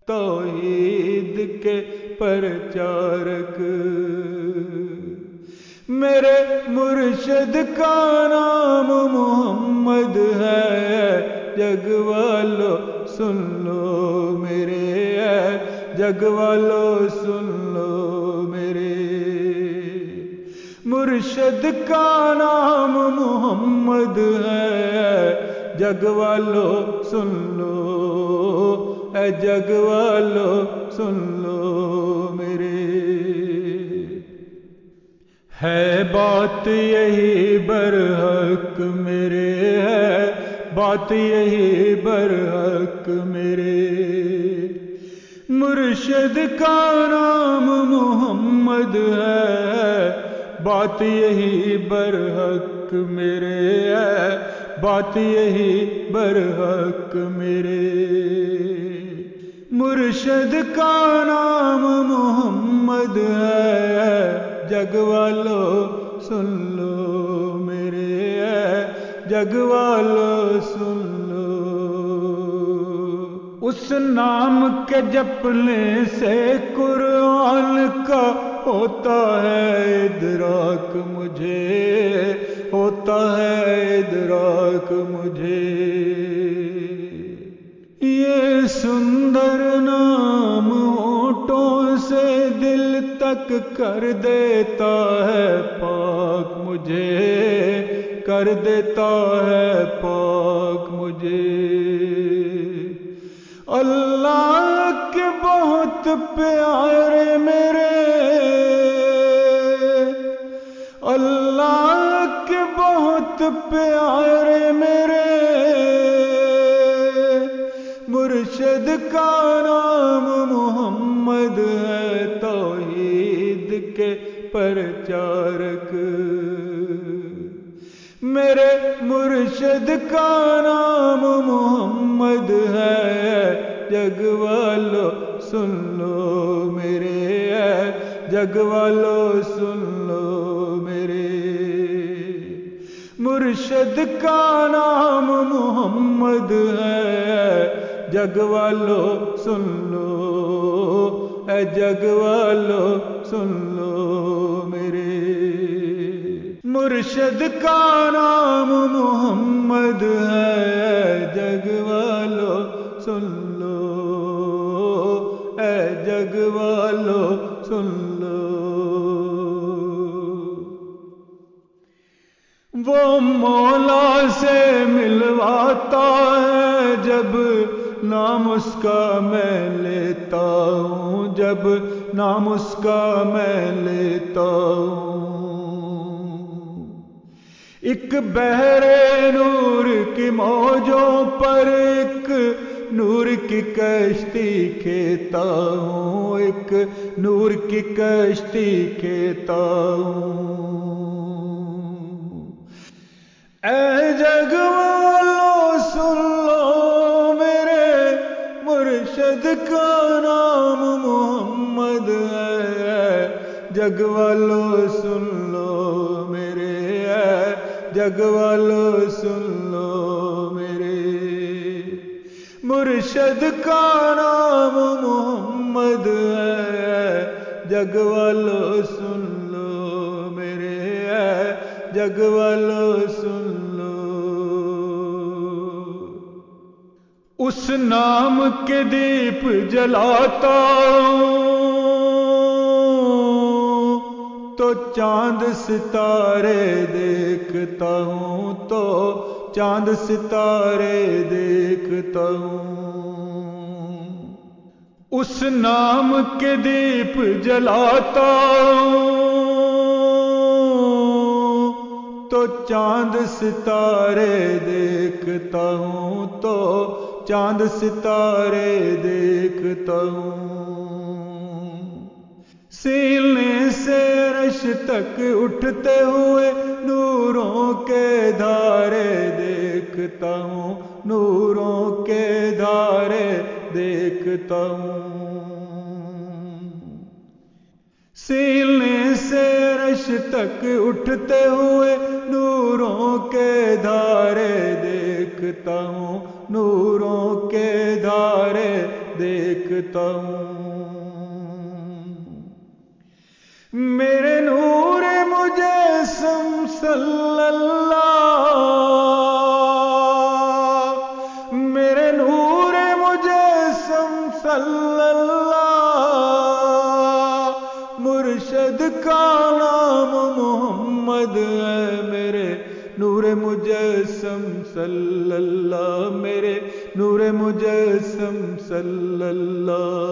توحید کے پرچارک، میرے مرشد کا نام محمد ہے، جگ والو سن لو میرے، جگ والو سن لو میرے، مرشد کا نام محمد ہے، جگ والو سن لو، اے جگ والو سن لو میرے، ہے بات یہی برحق میرے، ہے بات یہی برحق میرے، مرشد کا نام محمد ہے، بات یہی برحق میرے، ہے بات یہی برحق میرے، مرشد کا نام محمد ہے، جگ والو سن لو میرے، جگ والو سن لو، اس نام کے جپنے سے قرآن کا ہوتا ہے ادراک مجھے، ہوتا ہے ادراک مجھے، یہ سندر نام ہونٹوں سے دل تک کر دیتا ہے پاک مجھے، کر دیتا ہے پاک مجھے، اللہ کے بہت پیارے میرے، اللہ کے بہت پیارے میرے، مرشد کا نام محمد ہے، توحید کے پرچارک، میرے مرشد کا نام محمد ہے، جگ والو سن لو میرے، جگ والو سن لو میرے، مرشد کا نام محمد ہے، جگ والو سن لو، اے جگ والو سن لو میرے، مرشد کا نام محمد ہے، جگ والو سن لو، اے جگ والو سن لو، وہ مولا سے ملواتا ہے جب نام اس کا میں لیتا ہوں، جب نام اس کا میں لیتا ہوں، ایک بحر نور کی موجوں پر ایک نور کی کشتی کھیتا ہوں، ایک نور کی کشتی کھیتا ہوں، اے جگ والو سن لو میرے، مرشد کا نام محمد ہے، جگ والو سن لو میرے، جگ والو سن لو میرے، مرشد کا نام محمد ہے، جگ والو سن لو میرے، جگ والو سن لو، اس نام کے دیپ جلاتا ہوں تو چاند ستارے دیکھتا ہوں، تو چاند ستارے دیکھتا ہوں، اس نام کے دیپ جلاتا ہوں تو چاند ستارے دیکھتا ہوں، تو چاند ستارے دیکھتا ہوں، سینے سے عرش تک اٹھتے ہوئے نوروں کے دھارے دیکھتا ہوں، نوروں کے دھارے دیکھتا ہوں، سینے سے عرش تک اٹھتے ہوئے نوروں کے دھارے دیکھتا ہوں، نوروں کے دھارے دیکھتا ہوں، میرے نور مجسم صلی اللہ، میرے نور مجسم صلی اللہ، مرشد کا نام محمد ہے، میرے نور مجسم صلی اللہ، میرے نور مجسم صلی اللہ،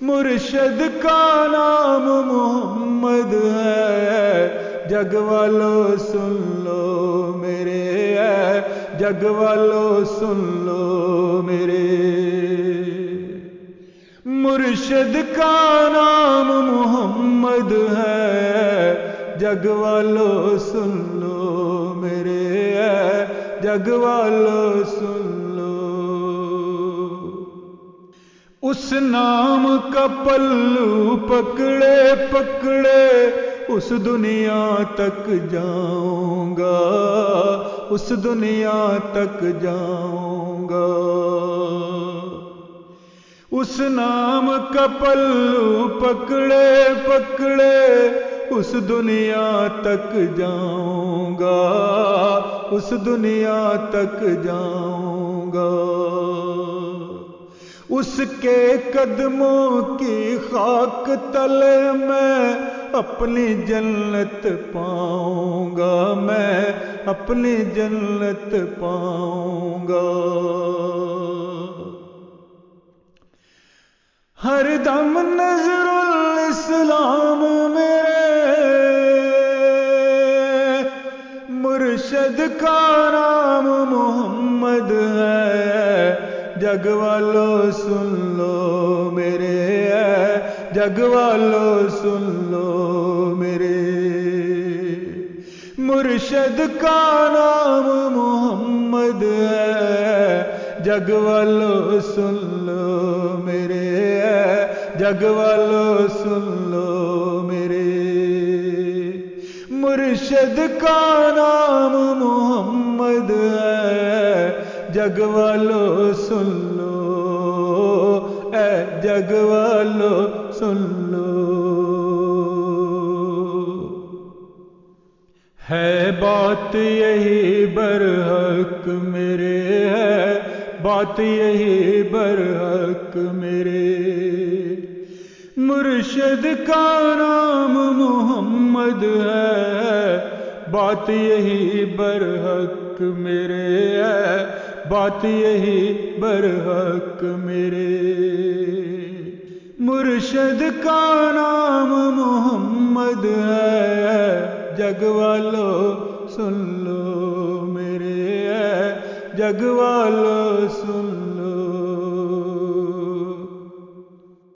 مرشد کا نام محمد ہے، جگ والو سن لو میرے، جگ والو سن لو میرے، مرشد کا نام محمد ہے، جگ والو سن لو میرے، جگ والو سن لو، اس نام کا پلو پکڑے پکڑے اس دنیا تک جاؤں گا، اس دنیا تک جاؤں گا، اس نام کا پلو پکڑے پکڑے اس دنیا تک جاؤں گا، اس دنیا تک جاؤں گا، اس کے قدموں کی خاک تلے میں اپنی جنت پاؤں گا، میں اپنی جنت پاؤں گا، ہر دم نظر الاسلام میرے، مرشد کا نام محمد ہے، جگ والو سن لو میرے، جگ والو سن لو میرے، مرشد کا نام محمد ہے، جگ والو سن لو میرے، جگ والو سن لو میرے، مرشد کا نام محمد ہے، جگ والو سن لو، اے جگ والو سن لو، ہے بات یہی برحق میرے، ہے بات یہی برحق میرے، مرشد کا نام محمد ہے، بات یہی برحق میرے، ہے بات یہی برحق میرے، مرشد کا نام محمد ہے، جگ والو سن لو میرے، جگ والو سن لو